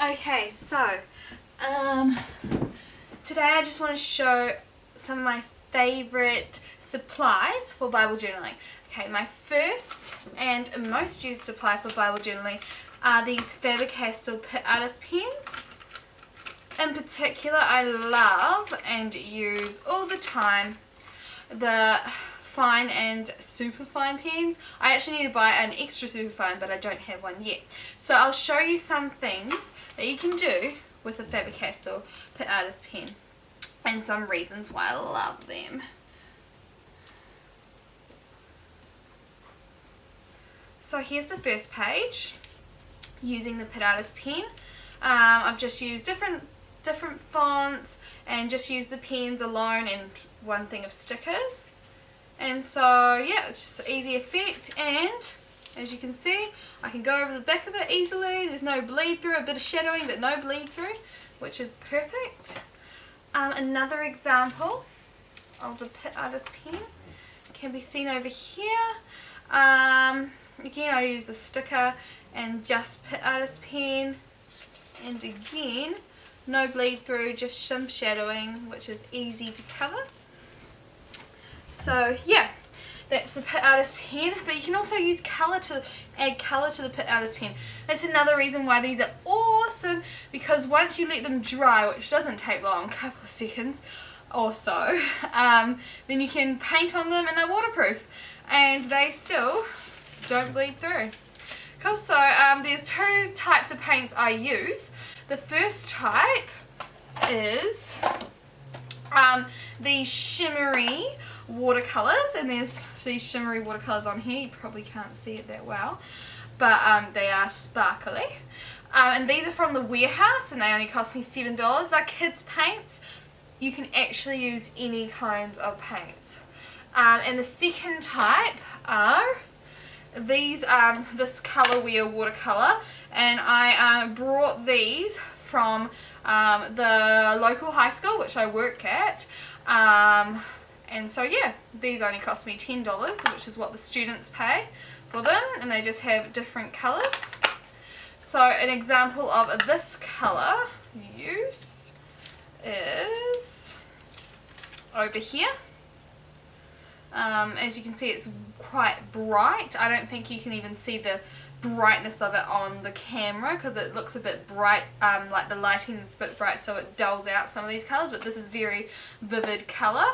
Okay, so today I just want to show some of my favourite supplies for Bible journaling. Okay, my first and most used supply for Bible journaling are these Faber-Castell Pitt artist pens. In particular, I love and use all the time the fine and super fine pens. I actually need to buy an extra super fine, but I don't have one yet. So I'll show you some things that you can do with a Faber-Castell Pitt artist pen and some reasons why I love them. So here's the first page using the Pitt artist pen. I've just used different fonts and just used the pens alone and one thing of stickers. And so yeah, it's just an easy effect, and as you can see I can go over the back of it easily. There's no bleed through, a bit of shadowing but no bleed through, which is perfect. Another example of the Pitt artist pen can be seen over here. Again, I use a sticker and just Pitt artist pen, and again no bleed through, just some shadowing, which is easy to cover. So yeah, that's the Pitt artist pen, but you can also use colour to add colour to the Pitt artist pen. That's another reason why these are awesome, because once you let them dry, which doesn't take long, a couple of seconds or so, then you can paint on them and they're waterproof and they still don't bleed through. Cool. So there's two types of paints I use. The first type is these shimmery watercolours, and there's these shimmery watercolours on here. You probably can't see it that well, but they are sparkly. And these are from the warehouse and they only cost me $7. They're kids paints. You can actually use any kinds of paints. And the second type are these, this Colorware watercolour, and I brought these from the local high school which I work at, and so yeah, these only cost me $10, which is what the students pay for them, and they just have different colours. So an example of this colour use is over here. As you can see, it's quite bright. I don't think you can even see the brightness of it on the camera because it looks a bit bright, like the lighting is a bit bright, so it dulls out some of these colours, but this is very vivid colour.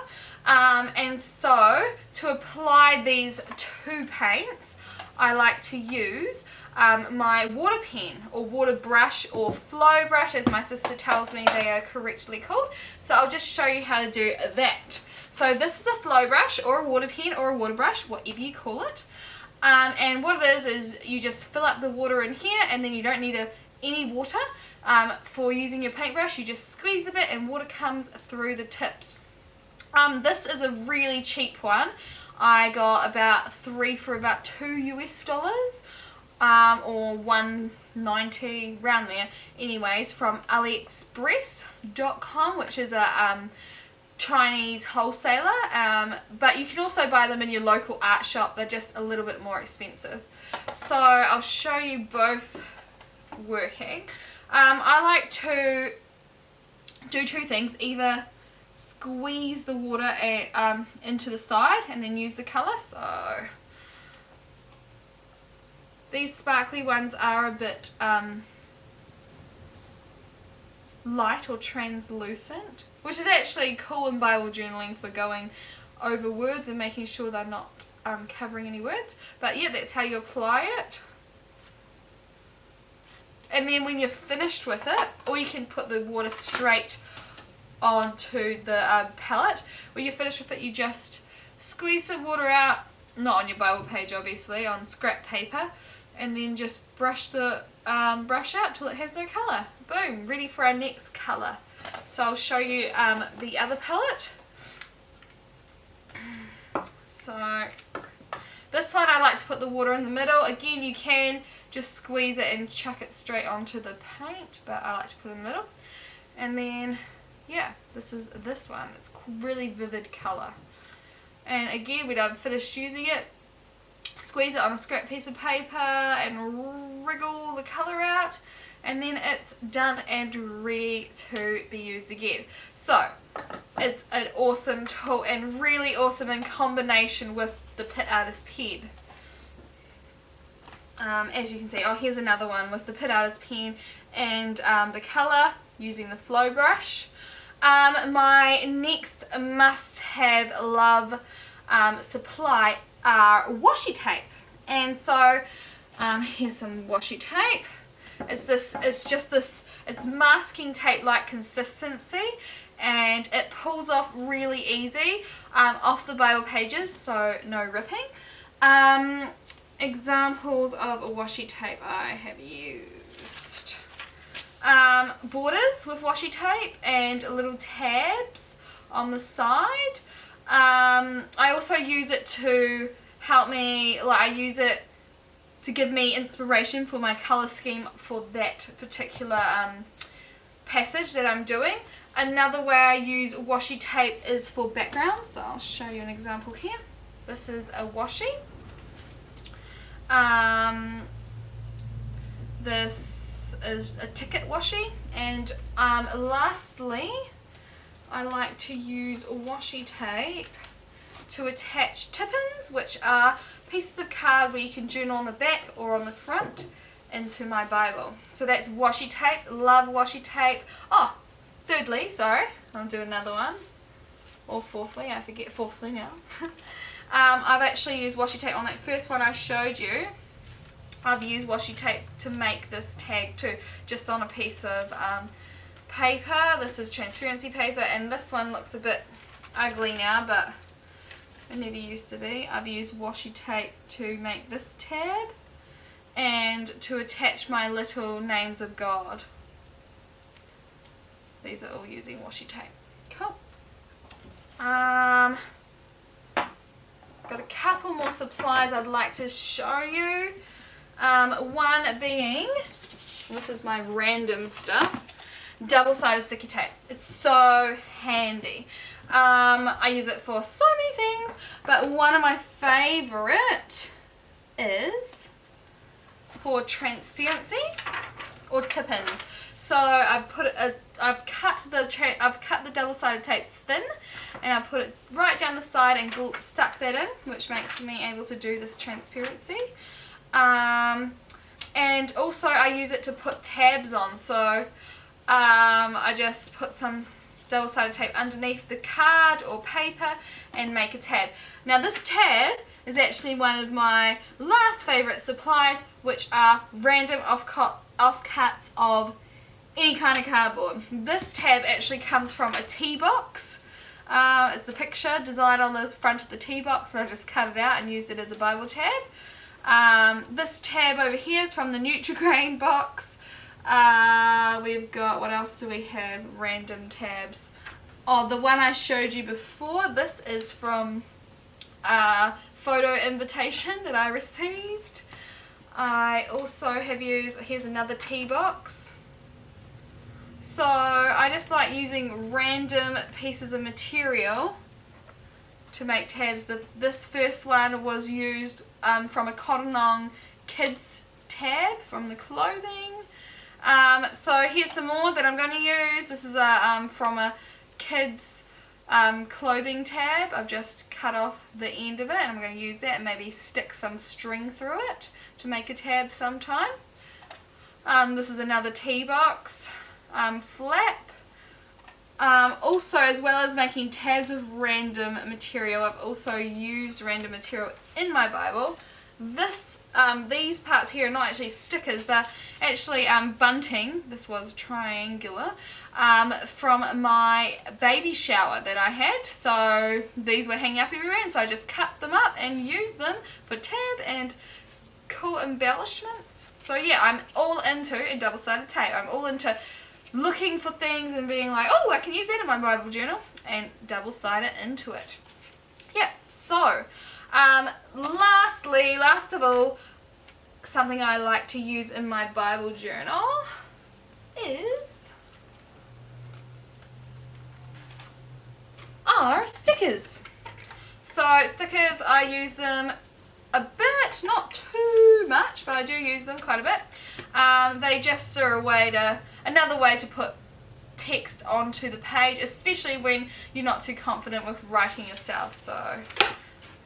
And so to apply these two paints, I like to use my water pen or water brush or flow brush, as my sister tells me they are correctly called. So I'll just show you how to do that. So this is a flow brush or a water pen or a water brush, whatever you call it. And what it is you just fill up the water in here, and then you don't need any water for using your paintbrush. You just squeeze a bit and water comes through the tips. This is a really cheap one. I got about 3 for about $2 or $1.90, around there anyways, from AliExpress.com, which is a Chinese wholesaler, but you can also buy them in your local art shop. They're just a little bit more expensive. So I'll show you both working. I like to do two things: either squeeze the water into the side and then use the colour. So these sparkly ones are a bit light or translucent, which is actually cool in Bible journaling for going over words and making sure they're not covering any words. But yeah, that's how you apply it. And then when you're finished with it, or you can put the water straight onto the palette. When you're finished with it, you just squeeze the water out, not on your Bible page obviously, on scrap paper, and then just brush the brush out till it has no colour. Boom, ready for our next colour. So I'll show you the other palette. So this one I like to put the water in the middle. Again, you can just squeeze it and chuck it straight onto the paint, but I like to put it in the middle. And then yeah, this is this one. It's really vivid colour. And again, when I'm finished using it, squeeze it on a scrap piece of paper and wriggle the colour out, and then it's done and ready to be used again. So it's an awesome tool and really awesome in combination with the Pitt Artist Pen. As you can see, oh, here's another one with the Pitt Artist Pen and the colour using the flow brush. My next must-have love supply are washi tape, and so here's some washi tape. It's masking tape like consistency, and it pulls off really easy off the Bible pages, so no ripping. Examples of washi tape I have used. Borders with washi tape and little tabs on the side. I also use it to help me, I use it to give me inspiration for my colour scheme for that particular passage that I'm doing. Another way I use washi tape is for backgrounds, so I'll show you an example here. This is a washi. This is a ticket washi, and lastly I like to use washi tape to attach tip-ins, which are pieces of card where you can journal on the back or on the front, into my Bible. So that's washi tape. Love washi tape. Oh, thirdly, sorry, I'll do another one. Or fourthly, I forget fourthly now. I've actually used washi tape on that first one I showed you. I've used washi tape to make this tag too, just on a piece of paper. This is transparency paper, and this one looks a bit ugly now, but it never used to be. I've used washi tape to make this tab and to attach my little names of God. These are all using washi tape. Cool. Got a couple more supplies I'd like to show you. One being, this is my random stuff, double-sided sticky tape. It's so handy. I use it for so many things, but one of my favourite is for transparencies or tip-ins. So I've cut the double-sided tape thin, and I put it right down the side and stuck that in, which makes me able to do this transparency. And also I use it to put tabs on. So I just put some double-sided tape underneath the card or paper and make a tab. Now this tab is actually one of my last favourite supplies, which are random offcuts of any kind of cardboard. This tab actually comes from a tea box. It's the picture design on the front of the tea box, and I just cut it out and used it as a Bible tab. This tab over here is from the Nutri-Grain box. We've got, what else do we have? Random tabs. Oh, the one I showed you before, this is from a photo invitation that I received. I also have used, here's another tea box. So I just like using random pieces of material to make tabs. This first one was used from a Cotton On Kids tab from the clothing. So here's some more that I'm going to use. This is from a kids clothing tab. I've just cut off the end of it, and I'm going to use that and maybe stick some string through it to make a tab sometime. This is another tea box flap. Also, as well as making tabs of random material, I've also used random material in my Bible. These parts here are not actually stickers, they're actually bunting. This was triangular from my baby shower that I had. So these were hanging up everywhere, and so I just cut them up and used them for tab and cool embellishments. So yeah, I'm all into double-sided tape. I'm all into looking for things and being like, oh, I can use that in my Bible journal, and double-side it into it. Yeah, so last of all, something I like to use in my Bible journal are stickers. So stickers, I use them a bit, not too much, but I do use them quite a bit. They just are another way to put text onto the page, especially when you're not too confident with writing yourself. So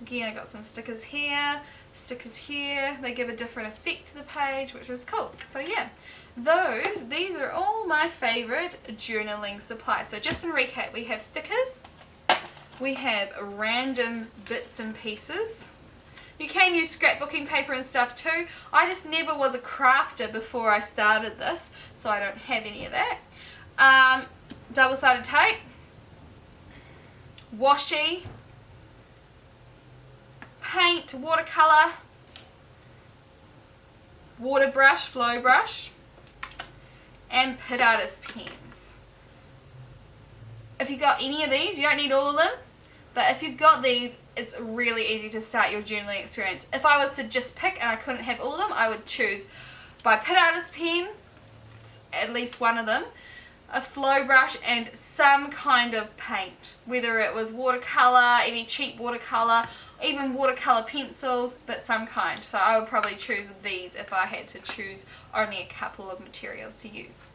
again, I got some stickers here, stickers here. They give a different effect to the page, which is cool. So yeah, these are all my favorite journaling supplies. So just in recap, we have stickers, we have random bits and pieces. You can use scrapbooking paper and stuff too. I just never was a crafter before I started this, so I don't have any of that. Double-sided tape, washi, paint, watercolour, water brush, flow brush, and Pitt Artist pens. If you got any of these, you don't need all of them, but if you've got these, it's really easy to start your journaling experience. If I was to just pick and I couldn't have all of them, I would choose my Pitt Artist pen, at least one of them, a flow brush, and some kind of paint, whether it was watercolour, any cheap watercolour, even watercolour pencils, but some kind. So I would probably choose these if I had to choose only a couple of materials to use.